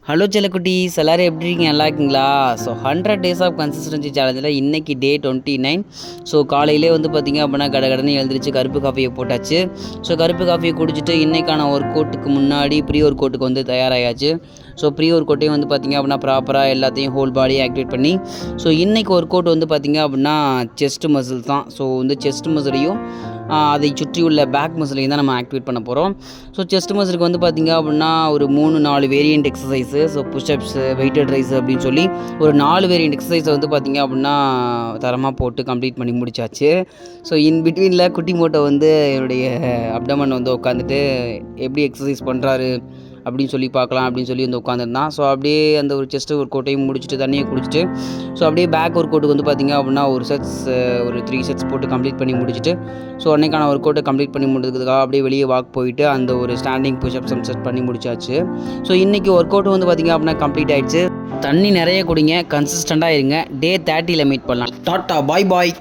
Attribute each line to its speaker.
Speaker 1: Hello செல்லக்குட்டீஸ், எல்லோரும் எப்படி இருக்கீங்க? நல்லா இருக்கீங்களா? ஸோ 100 டேஸ் ஆஃப் கன்சிஸ்டன்சி சேலஞ்சில் இன்றைக்கி டே 29. ஸோ காலையிலே வந்து பார்த்திங்க அப்படின்னா கடகடன்னு எழுந்திரிச்சு கருப்பு காஃபியை போட்டாச்சு. ஸோ கருப்பு காஃபியை குடிச்சிட்டு இன்றைக்கான ஒர்க் அவுட்டுக்கு முன்னாடி ப்ரீ ஒர்க் அவுட்டுக்கு வந்து தயாராகியாச்சு. ஸோ ப்ரீ ஒர்க் அவுட்டையும் வந்து பார்த்திங்க அப்படின்னா ப்ராப்பராக எல்லாத்தையும் ஹோல் பாடியை ஆக்டிவேட் பண்ணி ஸோ இன்றைக்கி ஒர்க் அவுட் வந்து பார்த்திங்க அப்படின்னா செஸ்ட் மசில் தான். ஸோ வந்து செஸ்ட் மசிலையும் அதை சுற்றி உள்ள பேக் மசிலையும் தான் நம்ம ஆக்டிவேட் பண்ண போகிறோம். ஸோ செஸ்ட் மசிலுக்கு வந்து பார்த்திங்க அப்படின்னா ஒரு 3-4 variant exercise, so pushups, weighted raise அப்படின்னு சொல்லி ஒரு 4 வேரியண்ட் எக்ஸசைஸை வந்து பார்த்திங்க அப்படின்னா தரமாக போட்டு கம்ப்ளீட் பண்ணி முடிச்சாச்சு. ஸோ இன் பிட்வீனில் குட்டி மோட்டோ வந்து என்னுடைய அப்டமன் வந்து உட்காந்துட்டு எப்படி எக்ஸசைஸ் பண்ணுறாரு அப்படின்னு சொல்லி பார்க்கலாம் அப்படின்னு சொல்லி வந்து உட்காந்துருந்தான். ஸோ அப்படியே அந்த ஒரு செஸ்ட் ஒர்க் அவுட்டையும் முடிச்சுட்டு தண்ணியை குடிச்சிட்டு ஸோ அப்படியே பேக் ஒர்க் அவுட்டுக்கு வந்து பார்த்திங்க அப்படின்னா ஒரு 3 செட்ஸ் போட்டு கம்ப்ளீட் பண்ணி முடிச்சுட்டு ஸோ அன்றைக்கான ஒர்க் அவுட்டை கம்ப்ளீட் பண்ணி முடிக்கிறதுக்காக அப்படியே வெளியே வாக் போயிட்டு அந்த ஒரு ஸ்டாண்டிங் புஷ்அப் செட் பண்ணி முடிச்சாச்சு. ஸோ இன்றைக்கி ஒர்க் அவுட்டும் வந்து பார்த்திங்க அப்படின்னா கம்ப்ளீட் ஆகிடுச்சு. தண்ணி நிறைய குடிங்க, கன்சிஸ்டண்ட்டாக இருங்க. டே 30ல் மீட் பண்ணலாம். டாட்டா, பாய் பாய்.